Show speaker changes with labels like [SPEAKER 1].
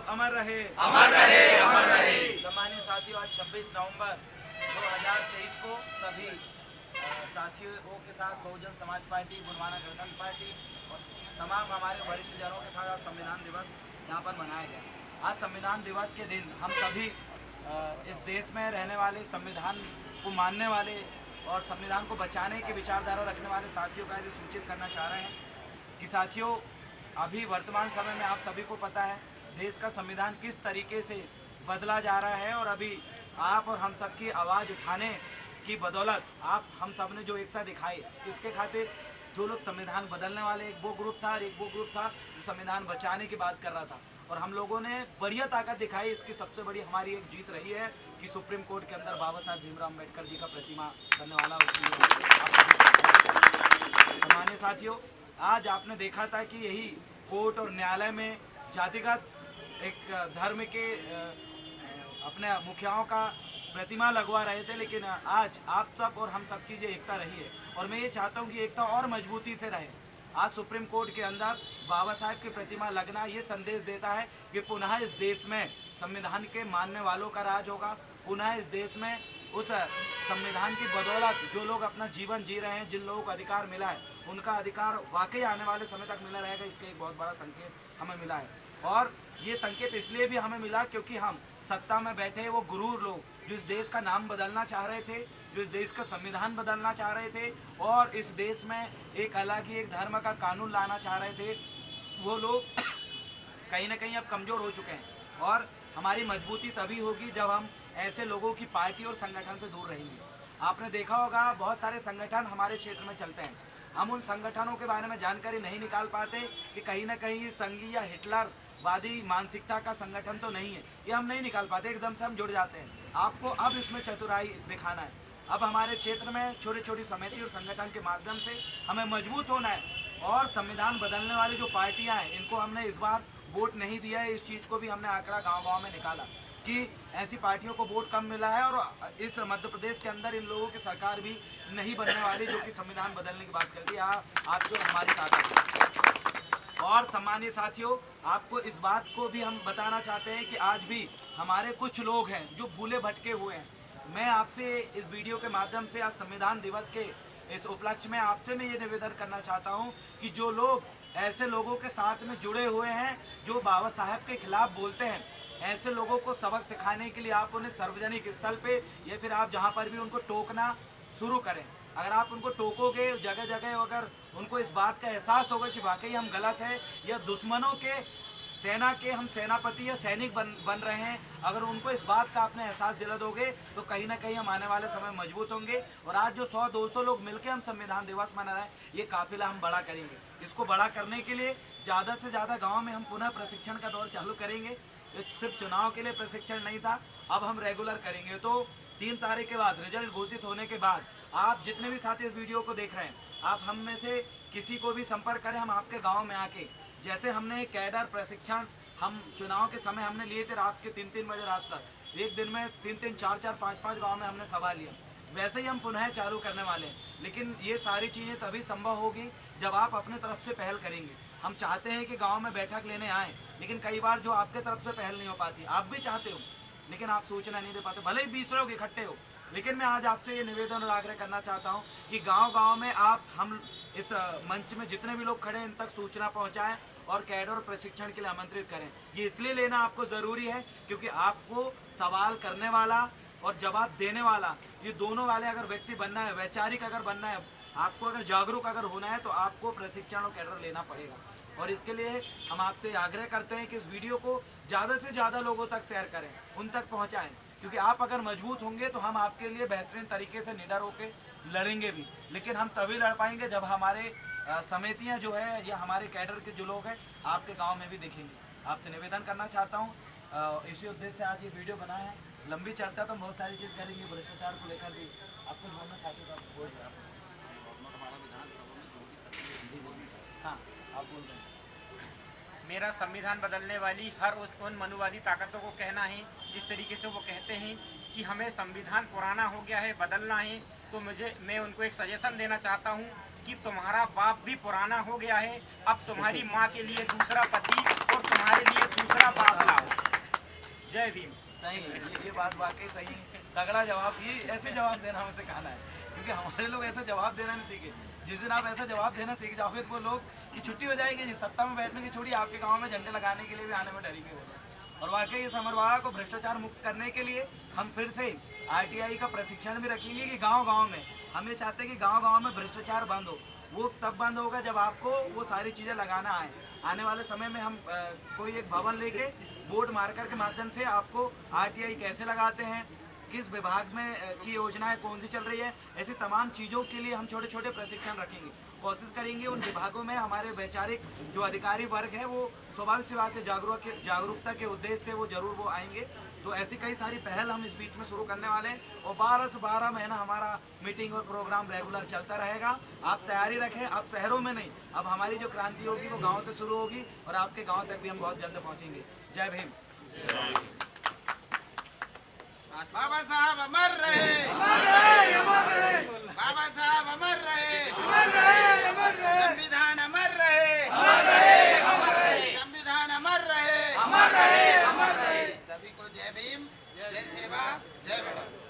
[SPEAKER 1] साहब अमर रहे,
[SPEAKER 2] अमर रहे, अमर रहे।
[SPEAKER 1] सम्मानित साथियों, आज 26 नवंबर 2023 को सभी साथियों के साथ बहुजन समाज पार्टी, बुनवाना गणतंत्र पार्टी और तमाम हमारे वरिष्ठ जनों के साथ आज संविधान दिवस यहाँ पर मनाया गया। आज संविधान दिवस के दिन हम सभी इस देश में रहने वाले, संविधान को मानने वाले और संविधान को बचाने की विचारधारा रखने वाले साथियों का भी सूचित करना चाह रहे हैं कि साथियों, अभी वर्तमान समय में आप सभी को पता है देश का संविधान किस तरीके से बदला जा रहा है और अभी आप और हम सब की आवाज़ उठाने की बदौलत आप हम सब ने जो एकता दिखाई, इसके खातिर जो लोग संविधान बदलने वाले, एक वो ग्रुप था और एक वो ग्रुप था जो संविधान बचाने की बात कर रहा था, और हम लोगों ने बढ़िया ताकत दिखाई। इसकी सबसे बड़ी हमारी एक जीत रही है कि सुप्रीम कोर्ट के अंदर बाबा साहब भीमराव अम्बेडकर जी का प्रतिमा बनने वाला। सामान्य साथियों, आज आपने देखा था कि यही कोर्ट और न्यायालय में जातिगत एक धर्म के अपने मुखियाओं का प्रतिमा लगवा रहे थे, लेकिन आज आप सब और हम सब की जो एकता रही है, और मैं ये चाहता हूँ कि एकता और मजबूती से रहे। आज सुप्रीम कोर्ट के अंदर बाबा साहब की प्रतिमा लगना ये संदेश देता है कि पुनः इस देश में संविधान के मानने वालों का राज होगा। पुनः इस देश में उस संविधान की बदौलत जो लोग अपना जीवन जी रहे हैं, जिन लोगों को अधिकार मिला है, उनका अधिकार वाकई आने वाले समय तक मिला रहेगा। इसका एक बहुत बड़ा संकेत हमें मिला है, और ये संकेत इसलिए भी हमें मिला क्योंकि हम सत्ता में बैठे वो गुरूर लोग जो इस देश का नाम बदलना चाह रहे थे, जो इस देश का संविधान बदलना चाह रहे थे और इस देश में एक अलग ही एक धर्म का कानून लाना चाह रहे थे, वो लोग कहीं ना कहीं अब कमज़ोर हो चुके हैं। और हमारी मजबूती तभी होगी जब हम ऐसे लोगों की पार्टी और संगठन से दूर रहेंगे। आपने देखा होगा बहुत सारे संगठन हमारे क्षेत्र में चलते हैं, हम उन संगठनों के बारे में जानकारी नहीं निकाल पाते कि कहीं ना कहीं संघीय या हिटलरवादी मानसिकता का संगठन तो नहीं है, ये हम नहीं निकाल पाते, एकदम से हम जुड़ जाते हैं। आपको अब इसमें चतुराई दिखाना है। अब हमारे क्षेत्र में छोटी छोटी समिति और संगठन के माध्यम से हमें मजबूत होना है, और संविधान बदलने वाली जो पार्टियां हैं इनको हमने इस बार वोट नहीं दिया है। इस चीज़ को भी हमने आंकड़ा गांव-गांव में निकाला कि ऐसी पार्टियों को वोट कम मिला है, और इस मध्य प्रदेश के अंदर इन लोगों की सरकार भी नहीं बनने वाली जो कि संविधान बदलने की बात करती है। आप जो हमारी ताकत। और सम्मानित साथियों, आपको इस बात को भी हम बताना चाहते हैं कि आज भी हमारे कुछ लोग हैं जो भूले भटके हुए हैं। मैं आपसे इस वीडियो के माध्यम से आज संविधान दिवस के इस उपलक्ष्य में आपसे मैं ये निवेदन करना चाहता हूँ कि जो लोग ऐसे लोगों के साथ में जुड़े हुए हैं जो बाबा साहब के खिलाफ बोलते हैं, ऐसे लोगों को सबक सिखाने के लिए आप उन्हें सार्वजनिक स्थल पे या फिर आप जहाँ पर भी उनको टोकना शुरू करें। अगर आप उनको टोकोगे जगह जगह, अगर उनको इस बात का एहसास होगा कि वाकई हम गलत हैं या दुश्मनों के सेना के हम सेनापति या सैनिक बन रहे हैं, अगर उनको इस बात का आपने एहसास दिला दोगे तो कहीं ना कहीं हम आने वाले समय मजबूत होंगे। और आज जो 100-200 लोग मिलकर हम संविधान दिवस मना रहे हैं, ये काफिला हम बड़ा करेंगे। इसको बड़ा करने के लिए ज़्यादा से ज़्यादा गाँव में हम पुनः प्रशिक्षण का दौर चालू करेंगे। सिर्फ चुनाव के लिए प्रशिक्षण नहीं था, अब हम रेगुलर करेंगे। तो 3 तारीख के बाद, रिजल्ट घोषित होने के बाद, आप जितने भी साथी इस वीडियो को देख रहे हैं, आप हम में से किसी को भी संपर्क करें। हम आपके गांव में आके, जैसे हमने कैडर प्रशिक्षण हम चुनाव के समय हमने लिए थे रात के 3-3 बजे रात तक, एक दिन में 3-3, 4-4, 5-5 गाँव में हमने सभा लिया, वैसे ही हम पुनः चालू करने वाले हैं। लेकिन ये सारी चीज़ें तभी संभव होगी जब आप अपने तरफ से पहल करेंगे। हम चाहते हैं कि गांव में बैठक लेने आए, लेकिन कई बार जो आपके तरफ से पहल नहीं हो पाती, आप भी चाहते हो लेकिन आप सूचना नहीं दे पाते, भले ही 20 लोग इकट्ठे हो। लेकिन मैं आज आपसे ये निवेदन और आग्रह करना चाहता हूँ कि गांव-गांव में आप हम इस मंच में जितने भी लोग खड़े हैं इन तक सूचना पहुँचाएँ और कैडर और प्रशिक्षण के लिए आमंत्रित करें। ये इसलिए लेना आपको ज़रूरी है क्योंकि आपको सवाल करने वाला और जवाब देने वाला, ये दोनों वाले अगर व्यक्ति बनना है, वैचारिक अगर बनना है, आपको अगर जागरूक अगर होना है, तो आपको प्रशिक्षण और कैडर लेना पड़ेगा। और इसके लिए हम आपसे आग्रह करते हैं कि इस वीडियो को ज़्यादा से ज़्यादा लोगों तक शेयर करें, उन तक पहुंचाएं, क्योंकि आप अगर मजबूत होंगे तो हम आपके लिए बेहतरीन तरीके से निडर होकर लड़ेंगे भी। लेकिन हम तभी लड़ पाएंगे जब हमारे समितियां जो है या हमारे कैडर के जो लोग हैं आपके गाँव में भी दिखेंगे। आपसे निवेदन करना चाहता हूँ, इसी उद्देश्य से आज ये वीडियो बनाया है। लंबी चर्चा तो हम बहुत सारी चीज़ करेंगे, भ्रष्टाचार को लेकर भी आपको बोलना चाहते हो, आप बोल रहे हैं। हाँ, आप बोल रहे हैं।
[SPEAKER 3] मेरा संविधान बदलने वाली हर उन मनुवादी ताकतों को कहना है जिस तरीके से वो कहते हैं कि हमें संविधान पुराना हो गया है, बदलना है, तो मैं उनको एक सजेशन देना चाहता हूँ कि तुम्हारा बाप भी पुराना हो गया है, अब तुम्हारी माँ के लिए दूसरा पति और तुम्हारे लिए दूसरा बाप लाओ। जय भीम।
[SPEAKER 1] सही है, ये बात वाकई सही है, तगड़ा जवाब। ये ऐसे जवाब देना हमें सिखाना है, क्योंकि हमारे लोग ऐसा जवाब देना नहीं सीखे। जिस दिन आप ऐसा जवाब देना सीख जाओगे तो वो लोग की छुट्टी हो जाएगी, जिस सत्ता में बैठने की छोड़िए आपके गांव में झंडे लगाने के लिए भी आने में डरेंगे वो लोग। और वाकई इस अमरवाड़ा को भ्रष्टाचार मुक्त करने के लिए हम फिर से RTI का प्रशिक्षण भी रखेंगे कि गाँव-गाँव में हम ये चाहते हैं कि गाँव-गाँव में भ्रष्टाचार बंद हो। वो तब बंद होगा जब आपको वो सारी चीज़ें लगाना आए। आने वाले समय में हम कोई एक भवन लेके बोर्ड मार्कर के माध्यम से आपको RTI कैसे लगाते हैं, किस विभाग में की योजनाएं कौन सी चल रही है, ऐसी तमाम चीज़ों के लिए हम छोटे छोटे प्रशिक्षण रखेंगे। कोशिश करेंगे उन विभागों में हमारे वैचारिक जो अधिकारी वर्ग है वो स्वाभाविक सी बात से जागरूकता के उद्देश्य से वो जरूर वो आएंगे। तो ऐसी कई सारी पहल हम इस बीच में शुरू करने वाले हैं और 12 से 12 महीना हमारा मीटिंग और प्रोग्राम रेगुलर चलता रहेगा। आप तैयारी रखें, आप शहरों में नहीं, अब हमारी जो क्रांति होगी वो गाँव से शुरू होगी और आपके गाँव तक भी हम बहुत जल्द पहुँचेंगे। जय भीम।
[SPEAKER 2] बाबा साहब अमर रहे, बाबा साहब अमर रहे, संविधान अमर रहे, संविधान अमर रहे। सभी को जय भीम, जय सेवा, जय भारत।